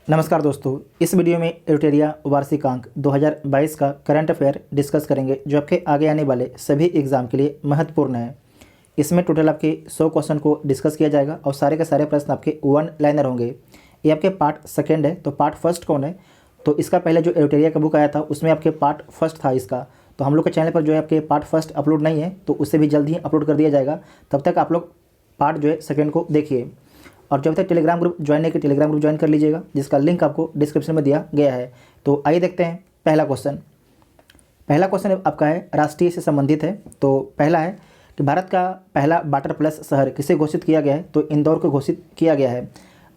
नमस्कार दोस्तों, इस वीडियो में एरिटेरिया वार्षिकांक 2022 का करंट अफेयर डिस्कस करेंगे जो आपके आगे आने वाले सभी एग्जाम के लिए महत्वपूर्ण है। इसमें टोटल आपके 100 क्वेश्चन को डिस्कस किया जाएगा और सारे के सारे प्रश्न आपके वन लाइनर होंगे। ये आपके पार्ट सेकेंड है, तो पार्ट फर्स्ट कौन है? तो इसका पहले जो एरिटेरिया का बुक आया था उसमें आपके पार्ट फर्स्ट था इसका। तो हम लोग के चैनल पर जो है आपके पार्ट फर्स्ट अपलोड नहीं है, तो उससे भी जल्द ही अपलोड कर दिया जाएगा। तब तक आप लोग पार्ट जो है सेकेंड को देखिए। और जब तक टेलीग्राम ग्रुप ज्वाइन नहीं किया, टेलीग्राम ग्रुप ज्वाइन कर लीजिएगा, जिसका लिंक आपको डिस्क्रिप्शन में दिया गया है। तो आइए देखते हैं पहला क्वेश्चन। पहला क्वेश्चन आपका है राष्ट्रीय से संबंधित है। तो पहला है कि भारत का पहला वाटर प्लस शहर किसे घोषित किया गया है? तो इंदौर को घोषित किया गया है।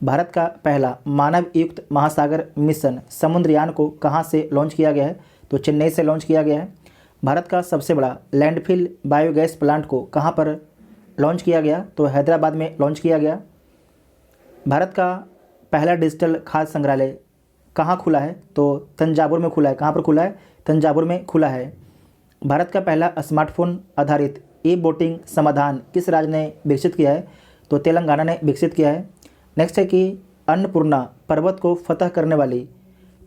भारत का पहला मानव युक्त महासागर मिशन समुद्रयान को कहाँ से लॉन्च किया गया है? तो चेन्नई से लॉन्च किया गया है। भारत का सबसे बड़ा लैंडफिल बायोगैस प्लांट को कहाँ पर लॉन्च किया गया? तो हैदराबाद में लॉन्च किया गया। भारत का पहला डिजिटल खाद्य संग्रहालय कहाँ खुला है? तो तंजावुर में खुला है। कहाँ पर खुला है? तंजावुर में खुला है। भारत का पहला स्मार्टफोन आधारित ई वोटिंग समाधान किस राज्य ने विकसित किया है? तो तेलंगाना ने विकसित किया है। नेक्स्ट है कि अन्नपूर्णा पर्वत को फतह करने वाली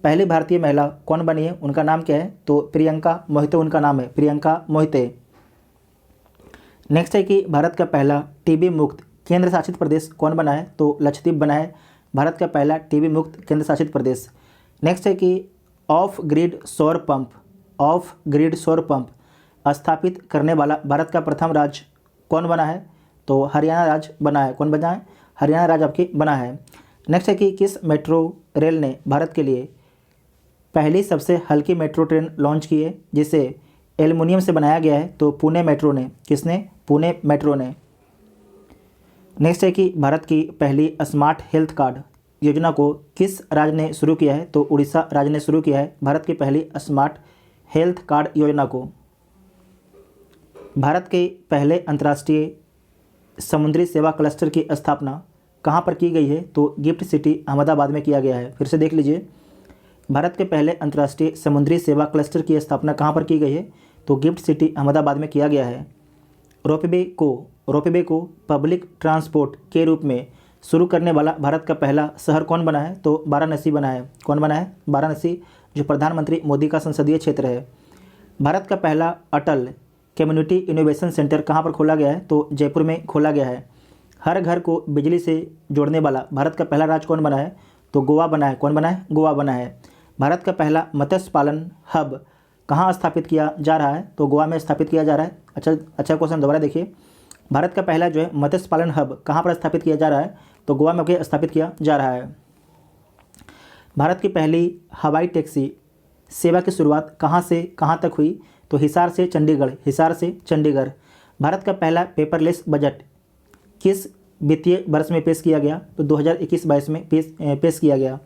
पहली भारतीय महिला कौन बनी है? उनका नाम क्या है? तो प्रियंका मोहिते उनका नाम है, प्रियंका मोहिते। नेक्स्ट है कि भारत का पहला टीबी मुक्त केंद्र शासित प्रदेश कौन बना है? तो लक्षद्वीप बना है भारत का पहला टीबी मुक्त केंद्र शासित प्रदेश। नेक्स्ट है कि ऑफ ग्रिड सौर पंप स्थापित करने वाला भारत का प्रथम राज्य कौन बना है? तो हरियाणा राज्य बना है। कौन बना है? हरियाणा राज्य आपके बना है। नेक्स्ट है कि किस मेट्रो रेल ने भारत के लिए पहली सबसे हल्की मेट्रो ट्रेन लॉन्च की है जिसे एल्युमिनियम से बनाया गया है? तो पुणे मेट्रो ने। किसने? पुणे मेट्रो ने। नेक्स्ट है कि भारत की पहली स्मार्ट हेल्थ कार्ड योजना को किस राज्य ने शुरू किया है? तो उड़ीसा राज्य ने शुरू किया है भारत की पहली स्मार्ट हेल्थ कार्ड योजना को। भारत के पहले अंतर्राष्ट्रीय समुद्री सेवा क्लस्टर की स्थापना कहाँ पर की गई है? तो गिफ्ट सिटी अहमदाबाद में किया गया है। फिर से देख लीजिए, भारत के पहले अंतर्राष्ट्रीय समुद्री सेवा क्लस्टर की स्थापना कहाँ पर की गई है? तो गिफ्ट सिटी अहमदाबाद में किया गया है। रोपवे को पब्लिक ट्रांसपोर्ट के रूप में शुरू करने वाला भारत का पहला शहर कौन बना है? तो वाराणसी बना है। कौन बना है? वाराणसी, जो प्रधानमंत्री मोदी का संसदीय क्षेत्र है। भारत का पहला अटल कम्युनिटी इनोवेशन सेंटर कहाँ पर खोला गया है? तो जयपुर में खोला गया है। हर घर को बिजली से जोड़ने वाला भारत का पहला राज्य कौन बना है? तो गोवा बना है। कौन बना है? गोवा बना है। भारत का पहला मत्स्य पालन हब कहाँ स्थापित किया जा रहा है? तो गोवा में स्थापित किया जा रहा है। अच्छा क्वेश्चन दोबारा देखिए। भारत का पहला जो है मत्स्य पालन हब कहाँ पर स्थापित किया जा रहा है? तो गोवा में स्थापित किया जा रहा है। भारत की पहली हवाई टैक्सी सेवा की शुरुआत कहाँ से कहाँ तक हुई? तो हिसार से चंडीगढ़। भारत का पहला पेपरलेस बजट किस वित्तीय वर्ष में पेश किया गया? तो 2021-22 में पेश किया गया।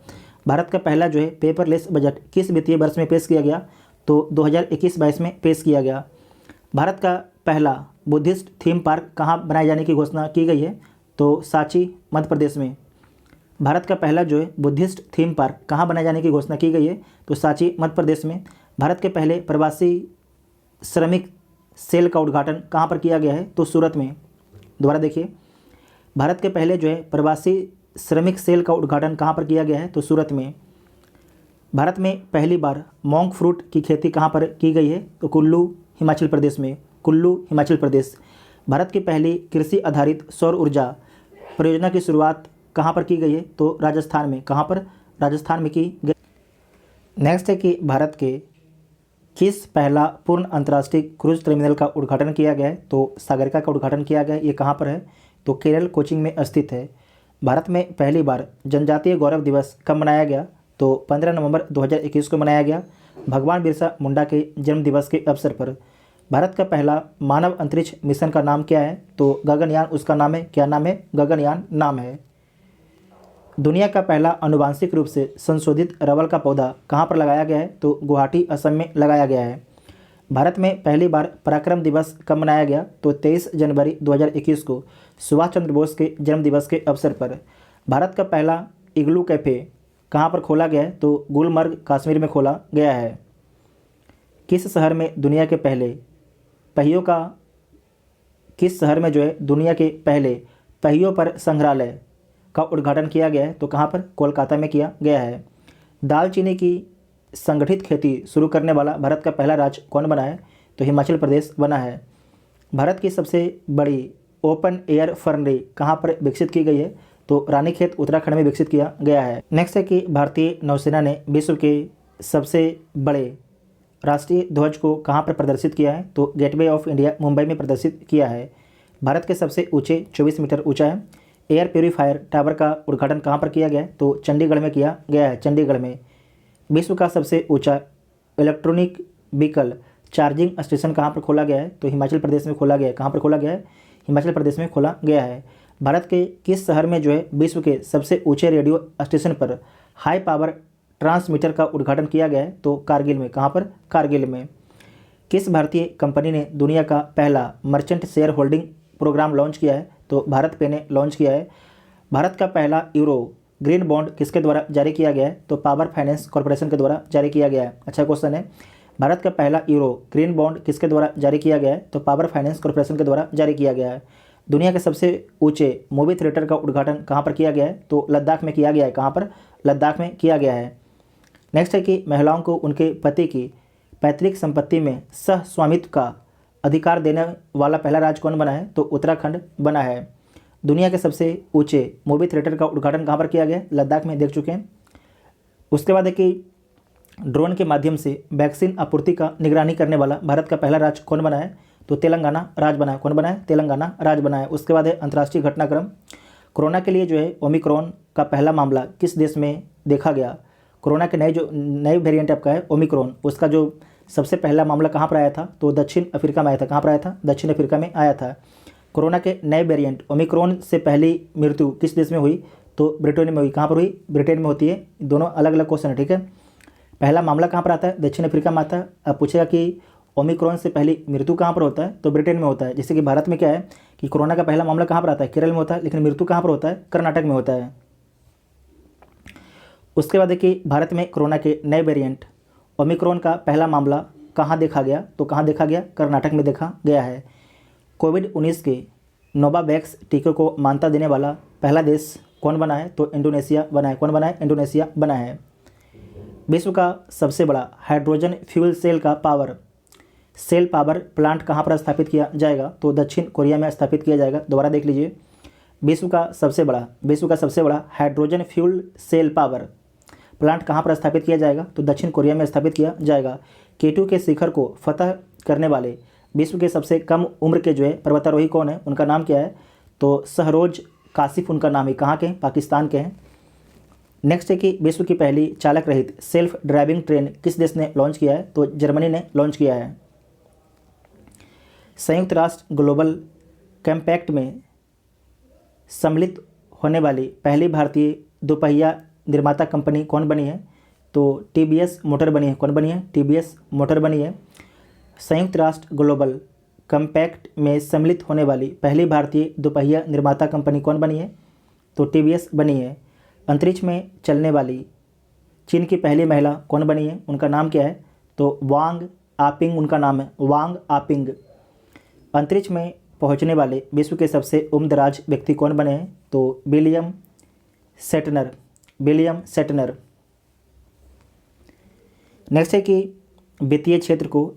भारत का पहला जो है पेपरलेस बजट किस वित्तीय वर्ष में पेश किया गया? तो 2021-22 में पेश किया गया। भारत का पहला बुद्धिस्ट थीम पार्क कहाँ बनाए जाने की घोषणा की गई है? तो सांची मध्य प्रदेश में। भारत का पहला जो है बुद्धिस्ट थीम पार्क कहाँ बनाए जाने की घोषणा की गई है? तो सांची मध्य प्रदेश में। भारत के पहले प्रवासी श्रमिक सेल का उद्घाटन कहाँ पर किया गया है? तो सूरत में। दोबारा देखिए, भारत के पहले जो है प्रवासी श्रमिक सेल का उद्घाटन कहाँ पर किया गया है? तो सूरत में। भारत में पहली बार मॉन्क फ्रूट की खेती कहाँ पर की गई है? तो कुल्लू हिमाचल प्रदेश में। हिमाचल प्रदेश। भारत की पहली कृषि आधारित सौर ऊर्जा परियोजना की शुरुआत कहाँ पर की गई है? तो राजस्थान में। कहाँ पर? राजस्थान में की गई। नेक्स्ट है कि भारत के किस पहला पूर्ण अंतर्राष्ट्रीय क्रूज टर्मिनल का उद्घाटन किया गया है? तो सागरिका का उद्घाटन किया गया है। ये कहाँ पर है? तो केरल कोचीन में स्थित है। भारत में पहली बार जनजातीय गौरव दिवस कब मनाया गया? तो 15 नवंबर 2021 को मनाया गया, भगवान बिरसा मुंडा के जन्म दिवस के अवसर पर। भारत का पहला मानव अंतरिक्ष मिशन का नाम क्या है? तो गगनयान उसका नाम है। क्या नाम है? गगनयान नाम है। दुनिया का पहला आनुवांशिक रूप से संशोधित रबर का पौधा कहाँ पर लगाया गया है? तो गुवाहाटी असम में लगाया गया है। भारत में पहली बार पराक्रम दिवस कब मनाया गया? तो 23 जनवरी 2021 को सुभाष चंद्र बोस के जन्म दिवस के अवसर पर। भारत का पहला इग्लू कैफ़े कहाँ पर खोला गया है? तो गुलमर्ग कश्मीर में खोला गया है। किस शहर में दुनिया के पहले पहियों का किस शहर में जो है दुनिया के पहले पहियों पर संग्रहालय का उद्घाटन किया गया है? तो कहाँ पर? कोलकाता में किया गया है। दालचीनी की संगठित खेती शुरू करने वाला भारत का पहला राज्य कौन बना है? तो हिमाचल प्रदेश बना है। भारत की सबसे बड़ी ओपन एयर फर्नरी कहाँ पर विकसित की गई है? तो रानीखेत उत्तराखंड में विकसित किया गया है। नेक्स्ट है कि भारतीय नौसेना ने विश्व के सबसे बड़े राष्ट्रीय ध्वज को कहाँ पर प्रदर्शित किया है? तो गेटवे ऑफ इंडिया मुंबई में प्रदर्शित किया है। भारत के सबसे ऊंचे 24 मीटर ऊंचा है एयर प्योरीफायर टावर का उद्घाटन कहाँ पर किया गया है? तो चंडीगढ़ में किया गया है, चंडीगढ़ में। विश्व का सबसे ऊंचा इलेक्ट्रॉनिक व्हीकल चार्जिंग स्टेशन कहाँ पर खोला गया है? तो हिमाचल प्रदेश में खोला गया है। कहाँ पर खोला गया है? हिमाचल प्रदेश में खोला गया है। भारत के किस शहर में जो है विश्व के सबसे ऊंचे रेडियो स्टेशन पर हाई पावर ट्रांसमीटर का उद्घाटन किया गया है? तो कारगिल में। कहाँ पर? कारगिल में। किस भारतीय कंपनी ने दुनिया का पहला merchant share holding program launch किया है? तो भारत पे ने लॉन्च किया है। भारत का पहला यूरो ग्रीन बॉन्ड किसके द्वारा जारी किया गया है? तो पावर फाइनेंस कॉर्पोरेशन के द्वारा जारी किया गया है। अच्छा क्वेश्चन है। भारत का पहला यूरो ग्रीन बॉन्ड किसके द्वारा जारी किया गया है? तो पावर फाइनेंस कॉर्पोरेशन के द्वारा जारी किया गया है। दुनिया के सबसे ऊंचे मूवी थिएटर का उद्घाटन कहाँ पर किया गया है? तो लद्दाख में किया गया है। कहाँ पर? लद्दाख में किया गया है। नेक्स्ट है कि महिलाओं को उनके पति की पैतृक संपत्ति में सह स्वामित्व का अधिकार देने वाला पहला राज्य कौन बना है? तो उत्तराखंड बना है। दुनिया के सबसे ऊंचे मूवी थिएटर का उद्घाटन कहाँ पर किया गया है? लद्दाख में, देख चुके हैं। उसके बाद है कि ड्रोन के माध्यम से वैक्सीन आपूर्ति का निगरानी करने वाला भारत का पहला राज्य कौन बना है? तो तेलंगाना राज्य बना है। कौन बना है? तेलंगाना राज्य बना है। उसके बाद है अंतर्राष्ट्रीय घटनाक्रम। कोरोना के लिए जो है ओमिक्रॉन का पहला मामला किस देश में देखा गया? कोरोना के नए वेरिएंट आपका है ओमिक्रॉन, उसका जो सबसे पहला मामला कहाँ पर आया था? तो दक्षिण अफ्रीका में आया था। कहाँ पर आया था? दक्षिण अफ्रीका में आया था। कोरोना के नए वेरिएंट ओमिक्रॉन से पहली मृत्यु किस देश में हुई? तो ब्रिटेन में हुई। कहाँ पर हुई? ब्रिटेन में होती है। दोनों अलग अलग क्वेश्चन है, ठीक है। पहला मामला कहाँ पर आता है? दक्षिण अफ्रीका में आता है। अब पूछेगा कि ओमिक्रॉन से पहली मृत्यु कहाँ पर होता है? तो ब्रिटेन में होता है। जैसे कि भारत में क्या है कि कोरोना का पहला मामला कहाँ पर आता है? केरल में होता है, लेकिन मृत्यु कहाँ पर होता है? कर्नाटक में होता है। उसके बाद देखिए भारत में कोरोना के नए वेरिएंट ओमिक्रॉन का पहला मामला कहाँ देखा गया? तो कहाँ देखा गया? कर्नाटक में देखा गया है। कोविड-19 के नोवावैक्स टीके को मान्यता देने वाला पहला देश कौन बना है? तो इंडोनेशिया बना है। कौन बना है? इंडोनेशिया बना है। विश्व का सबसे बड़ा hydrogen fuel cell power plant कहाँ पर स्थापित किया जाएगा? तो दक्षिण कोरिया में स्थापित किया जाएगा। दोबारा देख लीजिए। विश्व का सबसे बड़ा hydrogen fuel cell power plant कहाँ पर स्थापित किया जाएगा? तो दक्षिण कोरिया में स्थापित किया जाएगा। K2 के शिखर को फतह करने वाले विश्व के सबसे कम उम्र के जो है पर्वतारोही कौन है? उनका नाम क्या है? तो सहरोज कासिफ उनका नाम है। कहाँ के? पाकिस्तान के हैं। नेक्स्ट है कि विश्व की पहली चालक रहित सेल्फ ड्राइविंग ट्रेन किस देश ने लॉन्च किया है? तो जर्मनी ने लॉन्च किया है। संयुक्त राष्ट्र ग्लोबल कैम्पैक्ट में सम्मिलित होने वाली पहली भारतीय दोपहिया निर्माता कंपनी कौन बनी है? तो TVS मोटर बनी है। कौन बनी है? TVS मोटर बनी है। संयुक्त राष्ट्र ग्लोबल कैम्पैक्ट में सम्मिलित होने वाली पहली भारतीय दोपहिया निर्माता कंपनी कौन बनी है? तो TVS बनी है। अंतरिक्ष में चलने वाली चीन की पहली महिला कौन बनी है? उनका नाम क्या है? तो वांग आपिंग उनका नाम है। वांग आपिंग। अंतरिक्ष में पहुंचने वाले विश्व के सबसे उम्रदराज व्यक्ति कौन बने हैं? तो विलियम सेटनर। नेक्स्ट है कि वित्तीय क्षेत्र को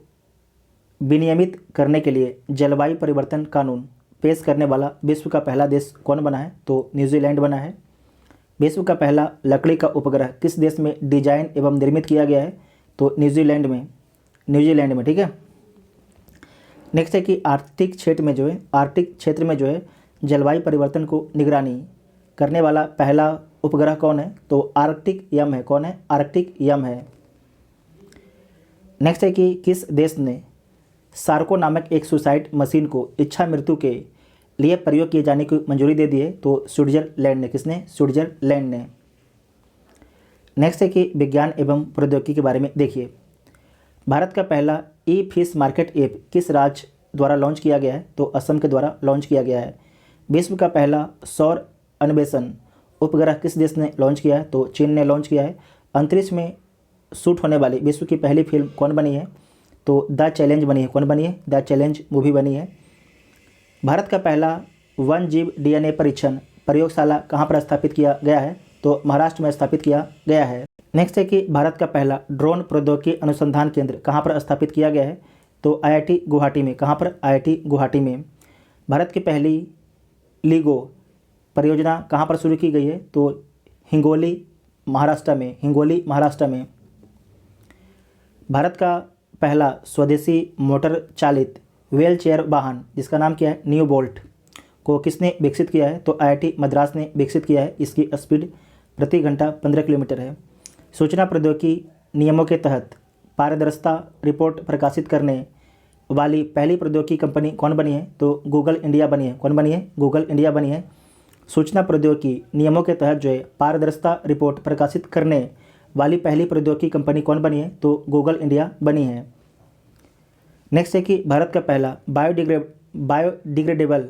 विनियमित करने के लिए जलवायु परिवर्तन कानून पेश करने वाला विश्व का पहला देश कौन बना है? तो न्यूजीलैंड बना है। विश्व का पहला लकड़ी का उपग्रह किस देश में डिजाइन एवं निर्मित किया गया है? तो न्यूजीलैंड में, ठीक है। नेक्स्ट है कि आर्कटिक क्षेत्र में जो है जलवायु परिवर्तन को निगरानी करने वाला पहला उपग्रह कौन है? तो आर्कटिक यम है। कौन है? आर्कटिक यम है। नेक्स्ट है कि किस देश ने सार्को नामक एक सुसाइड मशीन को इच्छा मृत्यु के लिए प्रयोग किए जाने की मंजूरी दे दी है? तो स्विट्जरलैंड ने। किसने? स्विट्जरलैंड ने। नेक्स्ट है कि विज्ञान एवं प्रौद्योगिकी के बारे में देखिए। भारत का पहला ई-फिश मार्केट ऐप किस राज्य द्वारा लॉन्च किया गया है? तो असम के द्वारा लॉन्च किया गया है। विश्व का पहला सौर अन्वेषण उपग्रह किस देश ने लॉन्च किया है? तो चीन ने लॉन्च किया है। अंतरिक्ष में शूट होने वाली विश्व की पहली फिल्म कौन बनी है? तो द चैलेंज बनी है। कौन बनी है? द चैलेंज मूवी बनी है। भारत का पहला वन्यजीव DNA परीक्षण प्रयोगशाला कहाँ पर स्थापित किया गया है? तो महाराष्ट्र में स्थापित किया गया है। नेक्स्ट है कि भारत का पहला ड्रोन प्रौद्योगिकी अनुसंधान केंद्र कहाँ पर स्थापित किया गया है? तो IIT गुवाहाटी में। कहाँ पर? IIT गुवाहाटी में। भारत की पहली LIGO परियोजना कहाँ पर शुरू की गई है? तो हिंगोली महाराष्ट्र में। हिंगोली महाराष्ट्र में। भारत का पहला स्वदेशी मोटर चालित व्हील चेयर वाहन जिसका नाम क्या है? न्यू बोल्ट को किसने विकसित किया है? तो IIT मद्रास ने विकसित किया है। इसकी स्पीड प्रति घंटा 15 किलोमीटर है। सूचना प्रौद्योगिकी नियमों के तहत पारदर्शिता रिपोर्ट प्रकाशित करने वाली पहली प्रौद्योगिकी कंपनी कौन बनी है? तो गूगल इंडिया बनी है। कौन बनी है? गूगल इंडिया बनी है। सूचना प्रौद्योगिकी नियमों के तहत जो है पारदर्शिता रिपोर्ट प्रकाशित करने वाली पहली प्रौद्योगिकी कंपनी कौन बनी है? तो गूगल इंडिया बनी है। नेक्स्ट है कि भारत का पहला बायोडिग्रेडेबल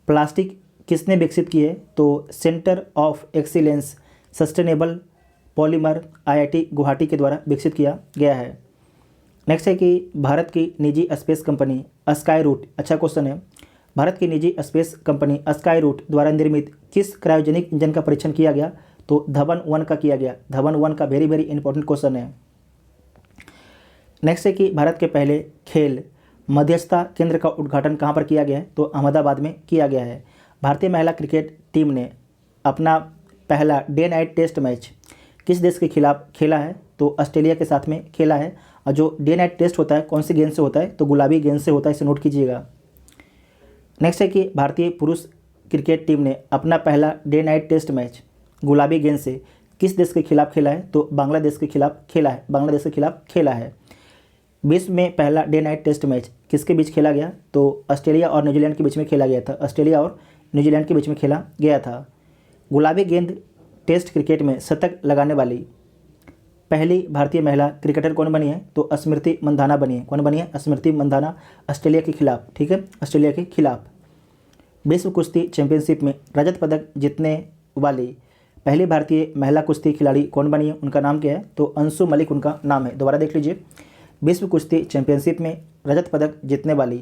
प्लास्टिक किसने विकसित की है? तो centre of excellence sustainable polymer IIT Guwahati के द्वारा विकसित किया गया है। नेक्स्ट है कि भारत की निजी स्पेस कंपनी स्काई रूट, अच्छा क्वेश्चन है, भारत की निजी स्पेस कंपनी स्काई रूट द्वारा निर्मित किस क्रायोजेनिक इंजन का परीक्षण किया गया? तो धवन 1 का किया गया। धवन 1 का वेरी वेरी इंपॉर्टेंट क्वेश्चन है। नेक्स्ट है कि भारत के पहले खेल मध्यस्थता केंद्र का उद्घाटन कहाँ पर किया गया है? तो अहमदाबाद में किया गया है। भारतीय महिला क्रिकेट टीम ने अपना पहला डे नाइट टेस्ट मैच किस देश के खिलाफ खेला है? तो ऑस्ट्रेलिया के साथ में खेला है। और जो डे नाइट टेस्ट होता है कौन सी गेंद से होता है? तो गुलाबी गेंद से होता है, इसे नोट कीजिएगा। नेक्स्ट है कि भारतीय पुरुष क्रिकेट टीम ने अपना पहला डे नाइट टेस्ट मैच गुलाबी गेंद से किस देश के खिलाफ खेला है? तो बांग्लादेश के खिलाफ खेला है। बांग्लादेश के खिलाफ खेला है। विश्व में पहला डे नाइट टेस्ट मैच किसके बीच खेला गया? तो ऑस्ट्रेलिया और न्यूजीलैंड के बीच में खेला गया था। ऑस्ट्रेलिया और न्यूजीलैंड के बीच में खेला गया था। गुलाबी गेंद टेस्ट क्रिकेट में शतक लगाने वाली पहली भारतीय महिला क्रिकेटर कौन बनी है? तो स्मृति मंधाना बनी है। कौन बनी है? स्मृति मंधाना, ऑस्ट्रेलिया के खिलाफ। ठीक है, ऑस्ट्रेलिया के खिलाफ। विश्व कुश्ती चैंपियनशिप में रजत पदक जीतने वाली पहली भारतीय महिला कुश्ती खिलाड़ी कौन बनी है? उनका नाम क्या है? तो अंशु मलिक उनका नाम है। दोबारा देख लीजिए, विश्व कुश्ती चैंपियनशिप में रजत पदक जीतने वाली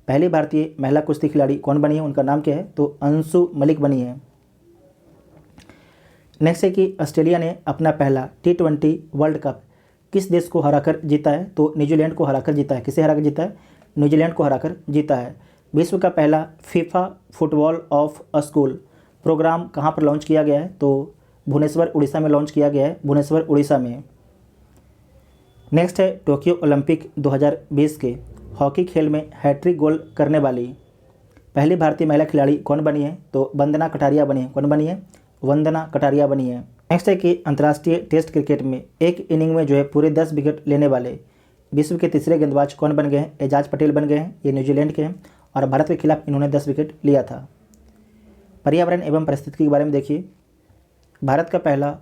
पहली भारतीय महिला कुश्ती खिलाड़ी कौन बनी है? उनका नाम क्या है? तो अंशु मलिक बनी है। नेक्स्ट है कि ऑस्ट्रेलिया ने अपना पहला T20 वर्ल्ड कप किस देश को हराकर जीता है? तो न्यूजीलैंड को हराकर जीता है। किसे हराकर जीता है? न्यूजीलैंड को हराकर जीता है। विश्व का पहला FIFA football of school program कहाँ पर लॉन्च किया गया है? तो भुवनेश्वर उड़ीसा में लॉन्च किया गया है। भुवनेश्वर उड़ीसा में। नेक्स्ट है टोक्यो ओलंपिक 2020 के हॉकी खेल में हैट्रिक गोल करने वाली पहली भारतीय महिला खिलाड़ी कौन बनी है? तो वंदना कटारिया बनी है। कौन बनी है? वंदना कटारिया बनी है। नेक्स्ट है कि अंतर्राष्ट्रीय टेस्ट क्रिकेट में एक इनिंग में जो है पूरे 10 विकेट लेने वाले विश्व के तीसरे गेंदबाज कौन बन गए हैं? एजाज पटेल बन गए हैं। ये न्यूजीलैंड के हैं और भारत के खिलाफ इन्होंने 10 विकेट लिया था। पर्यावरण एवं परिस्थिति के बारे में देखिए, भारत का पहला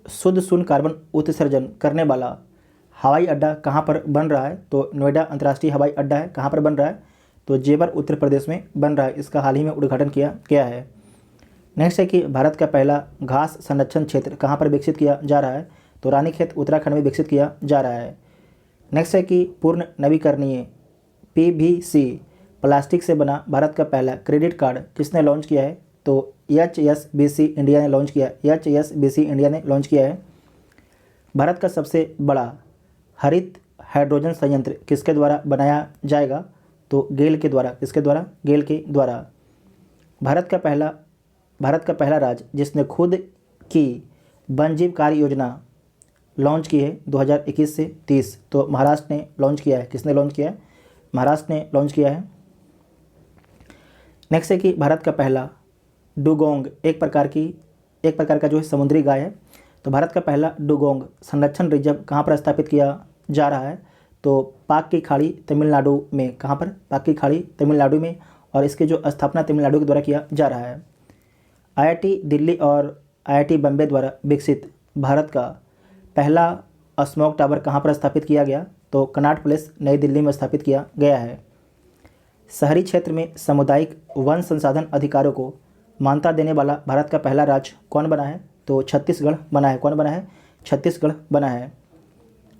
शुद्ध शून्य कार्बन उत्सर्जन करने वाला हवाई अड्डा कहाँ पर बन रहा है? तो नोएडा अंतर्राष्ट्रीय हवाई अड्डा है। कहाँ पर बन रहा है? तो जेवर उत्तर प्रदेश में बन रहा है। इसका हाल ही में उद्घाटन किया गया है। नेक्स्ट है कि भारत का पहला घास संरक्षण क्षेत्र कहाँ पर विकसित किया जा रहा है? तो रानीखेत उत्तराखंड में विकसित किया जा रहा है। नेक्स्ट है कि पूर्ण नवीकरणीय PVC प्लास्टिक से बना भारत का पहला क्रेडिट कार्ड किसने लॉन्च किया है? तो HSBC इंडिया ने लॉन्च किया। HSBC इंडिया ने लॉन्च किया है। भारत का सबसे बड़ा हरित हाइड्रोजन संयंत्र किसके द्वारा बनाया जाएगा? तो गेल के द्वारा। किसके द्वारा? गेल के द्वारा। भारत का पहला राज्य जिसने खुद की वनजीव कार्य योजना लॉन्च की है 2021 से 30, तो महाराष्ट्र ने लॉन्च किया है। किसने लॉन्च किया है? महाराष्ट्र ने लॉन्च किया है। नेक्स्ट है कि भारत का पहला डुगोंग एक प्रकार का जो है समुद्री गाय है। तो भारत का पहला डुगोंग संरक्षण रिजर्व कहाँ पर स्थापित किया जा रहा है? तो पाक की खाड़ी तमिलनाडु में। कहाँ पर? पाक की खाड़ी तमिलनाडु में। और इसकी जो स्थापना तमिलनाडु के द्वारा किया जा रहा है। IIT दिल्ली और IIT बम्बे द्वारा विकसित भारत का पहला स्मॉग टावर कहाँ पर स्थापित किया गया? तो कनॉट प्लेस नई दिल्ली में स्थापित किया गया है। शहरी क्षेत्र में सामुदायिक वन संसाधन अधिकारों को मान्यता देने वाला भारत का पहला राज्य कौन बना है? तो छत्तीसगढ़ बना है। कौन बना है? छत्तीसगढ़ बना है।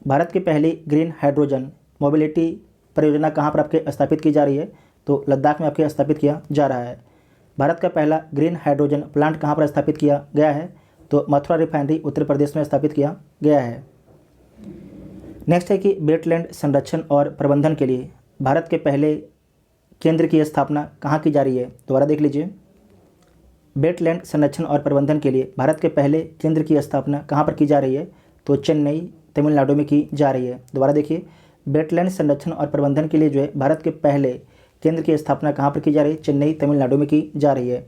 भारत की पहली ग्रीन हाइड्रोजन मोबिलिटी परियोजना कहाँ पर आपके स्थापित की जा रही है? तो लद्दाख में आपके स्थापित किया जा रहा है। भारत का पहला ग्रीन हाइड्रोजन प्लांट कहाँ पर स्थापित किया गया है? तो मथुरा रिफाइनरी उत्तर प्रदेश में स्थापित किया गया है। नेक्स्ट है कि वेटलैंड संरक्षण और प्रबंधन के लिए भारत के पहले केंद्र की स्थापना कहाँ की जा रही है? दोबारा देख लीजिए, वेटलैंड संरक्षण और प्रबंधन के लिए भारत के पहले केंद्र की स्थापना कहाँ पर की जा रही है? तो चेन्नई तमिलनाडु में की जा रही है। दोबारा देखिए, वेटलैंड संरक्षण और प्रबंधन के लिए जो है भारत के पहले केंद्र की स्थापना कहाँ पर की जा रही है? चेन्नई तमिलनाडु में की जा रही है।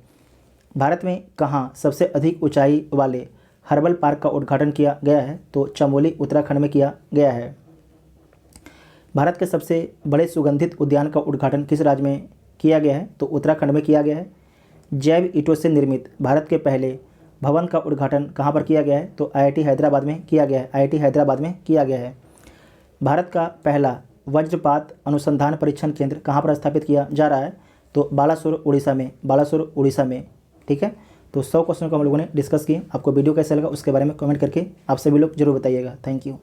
भारत में कहाँ सबसे अधिक ऊंचाई वाले हर्बल पार्क का उद्घाटन किया गया है? तो चमोली उत्तराखंड में किया गया है। भारत के सबसे बड़े सुगंधित उद्यान का उद्घाटन किस राज्य में किया गया है? तो उत्तराखंड में किया गया है। जैव ईंटों से निर्मित भारत के पहले भवन का उद्घाटन कहाँ पर किया गया है? तो IIT हैदराबाद में किया गया है। IIT हैदराबाद में किया गया है। भारत का पहला वज्रपात अनुसंधान परीक्षण केंद्र कहाँ पर स्थापित किया जा रहा है? तो बालासोर उड़ीसा में, बालासोर उड़ीसा में। ठीक है, तो 100 क्वेश्चन को हम लोगों ने डिस्कस किए। आपको वीडियो कैसा लगा उसके बारे में कमेंट करके आप सभी लोग जरूर बताइएगा। Thank you.